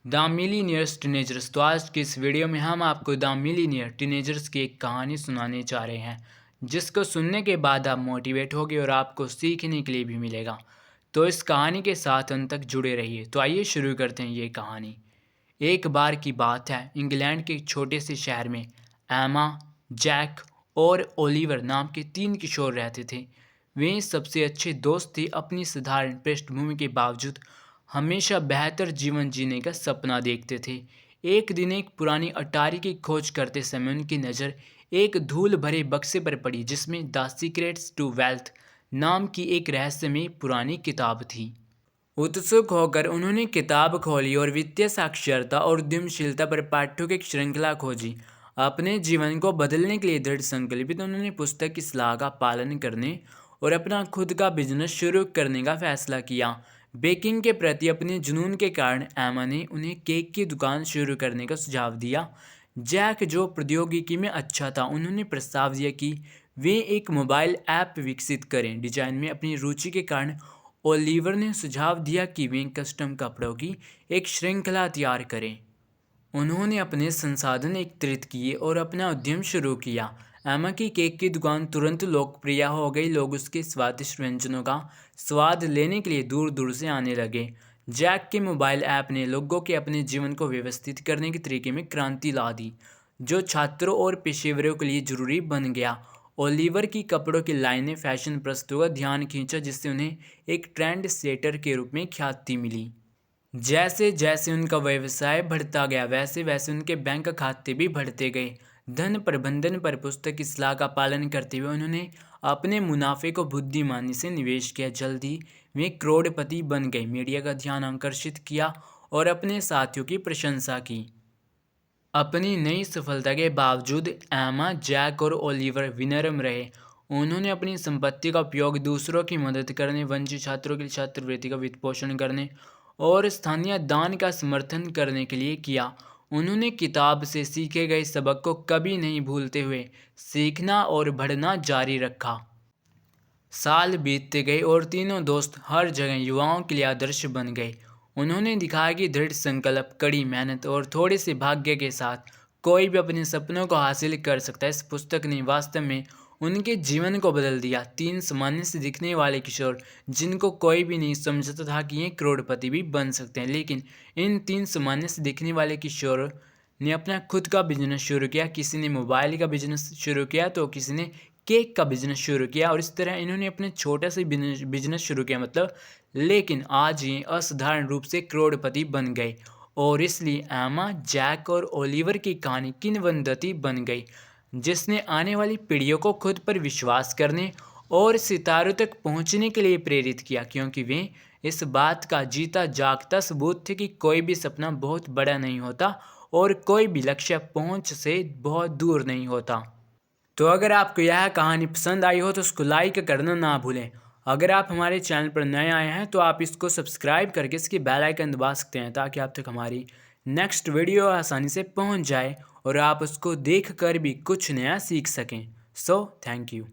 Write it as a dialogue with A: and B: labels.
A: The millionaires teenagers. तो आज की इस वीडियो में हम आपको द मिलीनियर टीनेजर्स की एक कहानी सुनाने जा रहे हैं, जिसको सुनने के बाद आप मोटिवेट होगे और आपको सीखने के लिए भी मिलेगा। तो इस कहानी के साथ अंत तक जुड़े रहिए। तो आइए शुरू करते हैं ये कहानी। एक बार की बात है, इंग्लैंड के एक छोटे से शहर में एमा, जैक और ओलिवर नाम के 3 किशोर रहते थे। वे सबसे अच्छे दोस्त थे। अपनी साधारण पृष्ठभूमि के बावजूद हमेशा बेहतर जीवन जीने का सपना देखते थे। एक दिन एक पुरानी अटारी की खोज करते समय उनकी नज़र एक धूल भरे बक्से पर पड़ी, जिसमें द सीक्रेट्स टू वेल्थ नाम की एक रहस्यमयी पुरानी किताब थी। उत्सुक होकर उन्होंने किताब खोली और वित्तीय साक्षरता और उद्यमशीलता पर पाठ्यों की एक श्रृंखला खोजी। अपने जीवन को बदलने के लिए दृढ़ संकल्पित उन्होंने पुस्तक की सलाह का पालन करने और अपना खुद का बिजनेस शुरू करने का फैसला किया। बेकिंग के प्रति अपने जुनून के कारण एमा ने उन्हें केक की दुकान शुरू करने का सुझाव दिया। जैक, जो प्रौद्योगिकी में अच्छा था, उन्होंने प्रस्ताव दिया कि वे एक मोबाइल ऐप विकसित करें। डिजाइन में अपनी रुचि के कारण ओलिवर ने सुझाव दिया कि वे कस्टम कपड़ों की एक श्रृंखला तैयार करें। उन्होंने अपने संसाधन एकत्रित किए और अपना उद्यम शुरू किया। एमा की केक की दुकान तुरंत लोकप्रिय हो गई। लोग उसके स्वादिष्ट व्यंजनों का स्वाद लेने के लिए दूर दूर से आने लगे। जैक के मोबाइल ऐप ने लोगों के अपने जीवन को व्यवस्थित करने के तरीके में क्रांति ला दी, जो छात्रों और पेशेवरों के लिए जरूरी बन गया। ओलिवर की कपड़ों की लाइन ने फैशन प्रस्तों का ध्यान खींचा, जिससे उन्हें एक ट्रेंड सेटर के रूप में ख्याति मिली। जैसे जैसे उनका व्यवसाय बढ़ता गया, वैसे वैसे उनके बैंक खाते भी बढ़ते गए। धन प्रबंधन पर पुस्तक की सलाह का पालन करते हुए उन्होंने अपने मुनाफे को बुद्धिमानी से निवेश किया। जल्दी वे करोड़पति बन गए, मीडिया का ध्यान आकर्षित किया और अपने साथियों की प्रशंसा की। अपनी नई सफलता के बावजूद एमा, जैक और ओलिवर विनम्र रहे। उन्होंने अपनी संपत्ति का उपयोग दूसरों की मदद करने, वंचित छात्रों के लिए छात्रवृत्ति का वित्त पोषण करने और स्थानीय दान का समर्थन करने के लिए किया। उन्होंने किताब से सीखे गए सबक को कभी नहीं भूलते हुए सीखना और बढ़ना जारी रखा। साल बीतते गए और तीनों दोस्त हर जगह युवाओं के लिए आदर्श बन गए। उन्होंने दिखाया कि दृढ़ संकल्प, कड़ी मेहनत और थोड़े से भाग्य के साथ कोई भी अपने सपनों को हासिल कर सकता है। इस पुस्तक ने वास्तव में उनके जीवन को बदल दिया। 3 सामान्य से दिखने वाले किशोर, जिनको कोई भी नहीं समझता था कि ये करोड़पति भी बन सकते हैं, लेकिन इन 3 सामान्य से दिखने वाले किशोर ने अपना खुद का बिजनेस शुरू किया। किसी ने मोबाइल का बिजनेस शुरू किया, तो किसी ने केक का बिजनेस शुरू किया, और इस तरह इन्होंने अपने छोटे से बिजनेस शुरू किया लेकिन आज ये असाधारण रूप से करोड़पति बन गए। और इसलिए एमा, जैक और ओलिवर की कहानी किंवदंती बन गई, जिसने आने वाली पीढ़ियों को खुद पर विश्वास करने और सितारों तक पहुंचने के लिए प्रेरित किया, क्योंकि वे इस बात का जीता जागता सबूत थे कि कोई भी सपना बहुत बड़ा नहीं होता और कोई भी लक्ष्य पहुंच से बहुत दूर नहीं होता। तो अगर आपको यह कहानी पसंद आई हो तो उसको लाइक करना ना भूलें। अगर आप हमारे चैनल पर नए आए हैं तो आप इसको सब्सक्राइब करके इसकी बेल आइकन दबा सकते हैं, ताकि आप तक हमारी नेक्स्ट वीडियो आसानी से पहुंच जाए और आप उसको देख कर भी कुछ नया सीख सकें। So thank you.